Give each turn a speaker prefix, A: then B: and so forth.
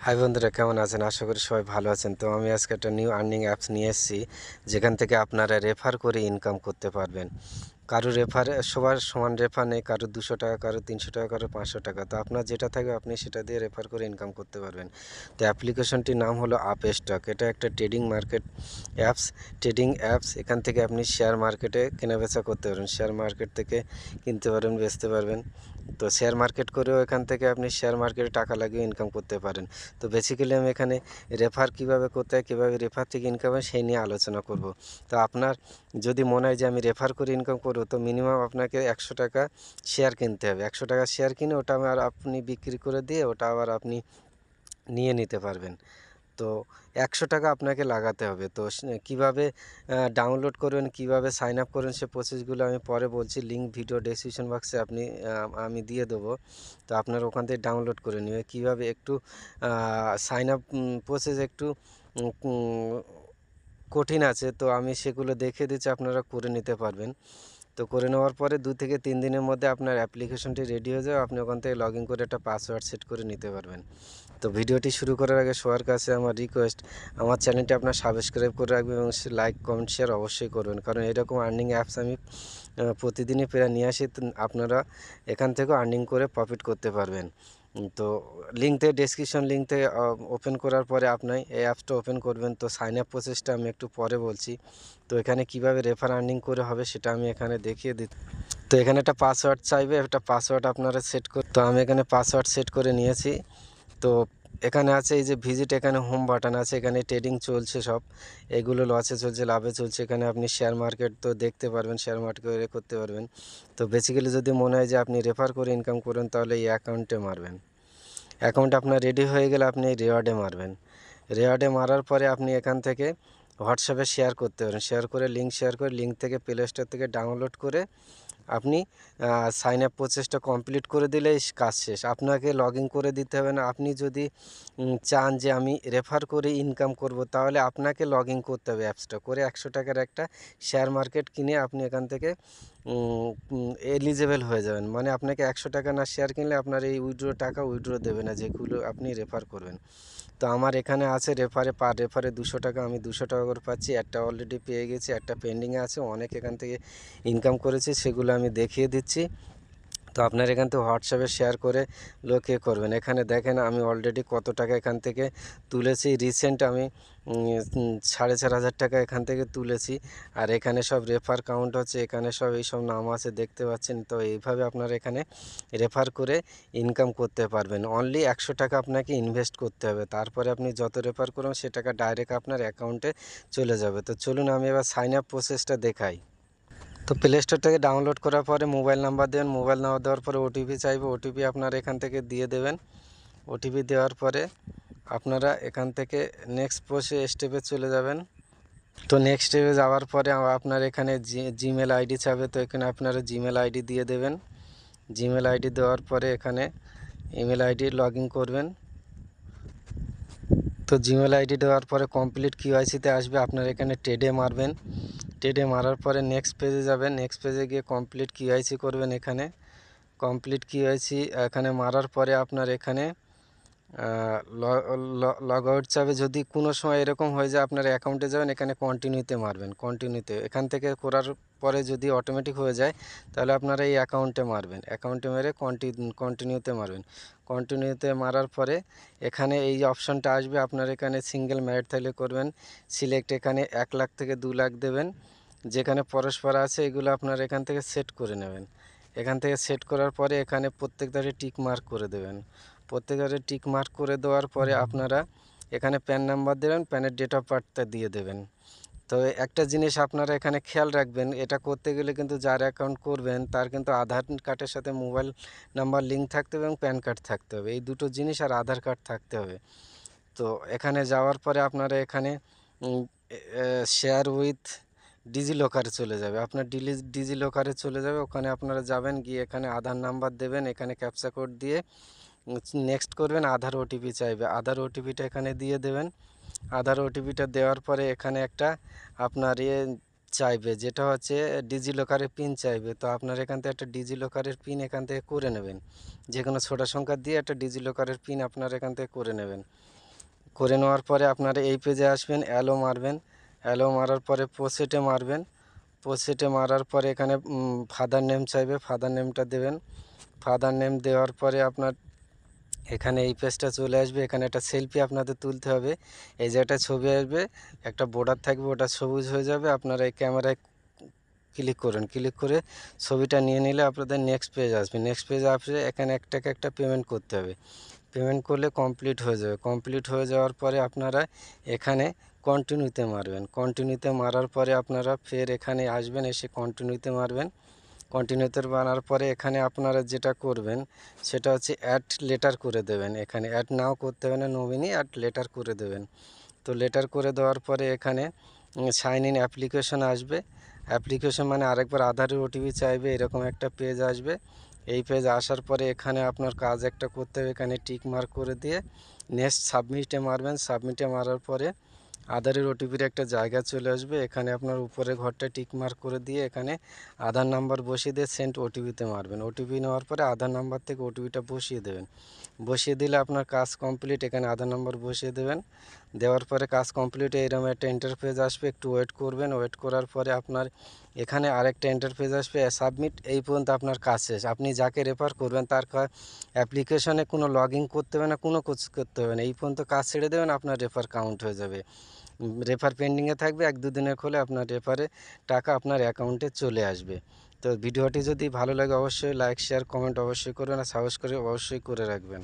A: High বন্ধুরা, কেমন আছেন? আশা করি সবাই ভালো আছেন। তো আমি আজকে একটা নিউ আর্নিং অ্যাপস নিয়ে এসেছি, যেখান থেকে আপনারা রেফার করে ইনকাম করতে পারবেন। কারো রেফারে সবার সমান রেফার নেই, কারো 200 টাকা, কারো 300 টাকা, কারো 500 টাকা। তো আপনার যেটা থাকবে আপনি সেটা দিয়ে রেফার করে ইনকাম করতে পারবেন। তো অ্যাপ্লিকেশনটির নাম হলো আপস্টক। এটা একটা ট্রেডিং মার্কেট ট্রেডিং অ্যাপস। এখান থেকে আপনি শেয়ার মার্কেটে কেনাবেচা করতে পারবেন, শেয়ার মার্কেট থেকে কিনতে পারবেন, বেচতে পারবেন। তো শেয়ার মার্কেট করেও এখান থেকে আপনি শেয়ার মার্কেটে টাকা লাগিয়ে ইনকাম করতে পারেন। তো বেসিক্যালি আমি এখানে রেফার কীভাবে করতে হয়, কীভাবে রেফার থেকে ইনকাম হয় সেই নিয়ে আলোচনা করব। তো আপনার যদি মনে হয় যে আমি রেফার করে ইনকাম করব, তো মিনিমাম আপনাকে 100 টাকা শেয়ার কিনতে হবে। 100 টাকা শেয়ার কিনে ওটা আবার আপনি বিক্রি করে দিয়ে ওটা আবার আপনি নিয়ে নিতে পারবেন। তো 100 টাকা আপনাকে লাগাতে হবে। তো কীভাবে ডাউনলোড করবেন, কীভাবে সাইন আপ করবেন, সে প্রসেসগুলো আমি পরে বলছি। লিঙ্ক ভিডিও ডেসক্রিপশন বক্সে আমি দিয়ে দেবো। তো আপনারা ওখান থেকে ডাউনলোড করে নেবে। কীভাবে একটু সাইন আপ প্রসেস একটু কঠিন আছে, তো আমি সেগুলো দেখিয়ে দিচ্ছি, আপনারা করে নিতে পারবেন। তো করে নেওয়ার পরে 2 থেকে 3 দিনের মধ্যে আপনার অ্যাপ্লিকেশনটি রেডি হয়ে যাবে। আপনি ওখান থেকে লগ ইন করে একটা পাসওয়ার্ড সেট করে নিতে পারবেন। তো ভিডিওটি শুরু করার আগে সবার কাছে আমার রিকোয়েস্ট, আমার চ্যানেলটি আপনার সাবস্ক্রাইব করে রাখবেন এবং লাইক, কমেন্ট, শেয়ার অবশ্যই করবেন। কারণ এরকম আর্নিং অ্যাপস আমি প্রতিদিনই প্রায় নিয়ে আসি। আপনারা এখান থেকেও আর্নিং করে প্রফিট করতে পারবেন। তো ডেসক্রিপশন লিঙ্ক থেকে ওপেন করার পরে আপনি এই অ্যাপসটা ওপেন করবেন। তো সাইন আপ প্রসেসটা আমি একটু পরে বলছি। তো এখানে কিভাবে রেফার আর্নিং করে হবে সেটা আমি এখানে দেখিয়ে দিই। তো এখানে একটা পাসওয়ার্ড চাইবে, একটা পাসওয়ার্ড আপনারা সেট করে, তো আমি এখানে পাসওয়ার্ড সেট করে নিয়েছি। তো এখানে আছে এই যে ভিজিট, এখানে হোম বাটন আছে, এখানে ট্রেডিং চলছে সব, এগুলো লসে চলছে, লাভে চলছে। এখানে আপনি শেয়ার মার্কেট তো দেখতে পারবেন, শেয়ার মার্কেট করতে পারবেন। তো বেসিক্যালি যদি মনে হয় যে আপনি রেফার করে ইনকাম করেন, তাহলে এই অ্যাকাউন্টে মারবেন। অ্যাকাউন্ট আপনার রেডি হয়ে গেলে আপনি এই রেওয়ার্ডে মারবেন। রেওয়ার্ডে মারার পরে আপনি এখান থেকে হোয়াটসঅ্যাপে শেয়ার করতে পারেন। শেয়ার করে লিঙ্ক থেকে প্লে স্টোর থেকে ডাউনলোড করে আপনি সাইন আপ প্রসেসটা কমপ্লিট করে দিলেই কাজ শেষ। আপনাকে লগ ইন করে দিতে হবে না। আপনি যদি চান যে আমি রেফার করে ইনকাম করব, তাহলে আপনাকে লগ ইন করতে হবে অ্যাপসটা করে। 100 টাকার একটা শেয়ার মার্কেট কিনে আপনি এখান থেকে এলিজেবল হয়ে যাবেন। মানে আপনাকে 100 টাকা না শেয়ার কিনলে আপনার এই টাকা উইথড্র দেবে না, যেগুলো আপনি রেফার করবেন। তো আমার এখানে আছে পার রেফারে 200 টাকা, আমি 200 টাকা করে পাচ্ছি। একটা অলরেডি পেয়ে গেছি, একটা পেন্ডিংয়ে আছে। অনেক এখান থেকে ইনকাম করেছি, সেগুলো আমি দেখিয়ে দিচ্ছি। তো আপনার এখান থেকে হোয়াটসঅ্যাপে শেয়ার করে লোকে করবেন। এখানে দেখেন আমি অলরেডি কত টাকা এখান থেকে তুলেছি। রিসেন্ট আমি 4,500 টাকা এখান থেকে তুলেছি। আর এখানে সব রেফার কাউন্ট হচ্ছে, এখানে সব এইসব নাম আছে, দেখতে পাচ্ছেন। তো এইভাবে আপনারা এখানে রেফার করে ইনকাম করতে পারবেন। অনলি 100 টাকা আপনাকে ইনভেস্ট করতে হবে। তারপরে আপনি যত রেফার করবেন সে টাকা ডাইরেক্ট আপনার অ্যাকাউন্টে চলে যাবে। তো চলুন আমি এবার সাইন আপ প্রসেসটা দেখাই। তো প্লে স্টোর থেকে ডাউনলোড করার পরে মোবাইল নাম্বার দেবেন। মোবাইল নাম্বার দেওয়ার পরে ওটিপি চাইবে, ওটিপি আপনারা এখান থেকে দিয়ে দেবেন। ওটিপি দেওয়ার পরে আপনারা এখান থেকে নেক্সট স্টেপে চলে যাবেন। তো নেক্সট স্টেপে যাওয়ার পরে আপনার এখানে জিমেল আইডি চাবে। তো এখানে আপনারা জিমেল আইডি দিয়ে দেবেন। জিমেল আইডি দেওয়ার পরে এখানে ইমেল আইডি লগ ইন করবেন। তো জিমেল আইডি দেওয়ার পরে কমপ্লিট কিওয়াইসিতে আসবে। আপনার এখানে ট্রেডে মারবেন। ট্রেডে মারার পরে নেক্সট পেজে যাবেন। নেক্সট পেজে গিয়ে কমপ্লিট কিওয়াইসি করবেন। এখানে কমপ্লিট কিওয়াইসি এখানে মারার পরে আপনার এখানে লগ আউট চাবে। যদি কোনো সময় এরকম হয়ে যায় আপনার অ্যাকাউন্টে যাবেন, এখানে কন্টিনিউতে মারবেন। কন্টিনিউতে এখান থেকে করার পরে যদি অটোমেটিক হয়ে যায়, তাহলে আপনারা এই অ্যাকাউন্টে মারবেন। অ্যাকাউন্টে মেরে কন্টিনিউতে মারবেন। কন্টিনিউতে মারার পরে এখানে এই অপশানটা আসবে। আপনার এখানে সিঙ্গেল ম্যারিড থাকলে করবেন সিলেক্ট। এখানে 1 লাখ থেকে 2 লাখ দেবেন। যেখানে পরস্পর আছে এগুলো আপনার এখান থেকে সেট করে নেবেন। এখান থেকে সেট করার পরে এখানে প্রত্যেকটারে টিক মার্ক করে দেবেন। প্রত্যেকটারে টিক মার্ক করে দেওয়ার পরে আপনারা এখানে প্যান নাম্বার দেবেন, প্যানের ডেট অফ বার্থটা দিয়ে দেবেন। তো একটা জিনিস আপনারা এখানে খেয়াল রাখবেন, এটা করতে গেলে কিন্তু যার অ্যাকাউন্ট করবেন তার কিন্তু আধার কার্ডের সাথে মোবাইল নাম্বার লিঙ্ক থাকতে হবে এবং প্যান কার্ড থাকতে হবে। এই দুটো জিনিস আর আধার কার্ড থাকতে হবে। তো এখানে যাওয়ার পরে আপনারা এখানে শেয়ার উইথ ডিজিলকারে চলে যাবে। আপনার ডিজিলকারে চলে যাবে। ওখানে আপনারা যাবেন, গিয়ে এখানে আধার নাম্বার দেবেন, এখানে ক্যাপচা কোড দিয়ে নেক্সট করবেন। আধার ওটিপি চাইবে, আধার ওটিপিটা এখানে দিয়ে দেবেন। আধার ওটিপিটা দেওয়ার পরে এখানে একটা আপনার চাইবে, যেটা হচ্ছে ডিজিলকারের পিন চাইবে। তো আপনার এখান থেকে একটা ডিজিলকারের পিন এখান থেকে করে নেবেন। যে কোনো ছোটো সংখ্যা দিয়ে একটা ডিজিলকারের পিন আপনার এখান থেকে করে নেবেন। করে নেওয়ার পরে আপনারা এই পেজে আসবেন, অ্যালো মারবেন, অ্যালো মারার পরে প্রসেটে মারবেন, প্রসেটে মারার পরে এখানে ফাদার নেম চাইবে, ফাদার নেমটা দেবেন। ফাদার নেম দেওয়ার পরে আপনার এখানে এই পেজটা চলে আসবে। এখানে একটা সেলফি আপনাদের তুলতে হবে। এই যে একটা ছবি আসবে, একটা বর্ডার থাকবে, ওটা সবুজ হয়ে যাবে। আপনারা এই ক্যামেরায় ক্লিক করুন, ক্লিক করে ছবিটা নিয়ে নিলে আপনাদের নেক্সট পেজ আসবে। নেক্সট পেজ আসবে, এখানে একটা পেমেন্ট করতে হবে। পেমেন্ট করলে কমপ্লিট হয়ে যাবে। কমপ্লিট হয়ে যাওয়ার পরে আপনারা এখানে কন্টিনিউতে মারবেন। কন্টিনিউতে মারার পরে আপনারা ফের এখানে আসবেন, এসে কন্টিনিউতে মারবেন। কন্টিনিউতে মারার পরে এখানে আপনারা যেটা করবেন সেটা হচ্ছে অ্যাড লেটার করে দেবেন। এখানে অ্যাড নাও করতে হবে না, নমিনি অ্যাড লেটার করে দেবেন। তো লেটার করে দেওয়ার পরে এখানে সাইন ইন অ্যাপ্লিকেশন আসবে। অ্যাপ্লিকেশন মানে আরেকবার আধারের ওটিপি চাইবে, এরকম একটা পেজ আসবে। এই পেজ আসার পরে এখানে আপনার কাজ একটা করতে হবে, এখানে টিক মার্ক করে দিয়ে নেক্সট সাবমিটে মারবেন। সাবমিটে মারার পরে আধারের ওটিপির একটা জায়গা চলে আসবে। এখানে আপনার উপরে ঘরটা টিক মার্ক করে দিয়ে এখানে আধার নাম্বার বসিয়ে দিয়ে সেন্ড ওটিপিতে মারবেন। ওটিপি নেওয়ার পরে আধার নাম্বার থেকে ওটিপিটা বসিয়ে দেবেন। বসিয়ে দিলে আপনার কাজ কমপ্লিট। এখানে আধার নাম্বার বসিয়ে দেবেন। দেওয়ার পরে কাজ কমপ্লিট, এরকম একটা ইন্টারফেস আসবে, একটু ওয়েট করবেন। ওয়েট করার পরে আপনার এখানে আরেকটা ইন্টারফেস আসবে, সাবমিট। এই পর্যন্ত আপনার কাজ শেষ। আপনি যাকে রেফার করবেন তার অ্যাপ্লিকেশনে কোনো লগ ইন করতে হবে না, কোনো কিছু করতে হবে না। এই পর্যন্ত কাজ ছেড়ে দেবেন, আপনার রেফার কাউন্ট হয়ে যাবে। রেফার পেন্ডিংয়ে থাকবে, 1-2 দিনের খোলে আপনার রেফারে টাকা আপনার অ্যাকাউন্টে চলে আসবে। তো ভিডিওটি যদি ভালো লাগে অবশ্যই লাইক, শেয়ার, কমেন্ট অবশ্যই করবেন, আর সাবস্ক্রাইব অবশ্যই করে রাখবেন।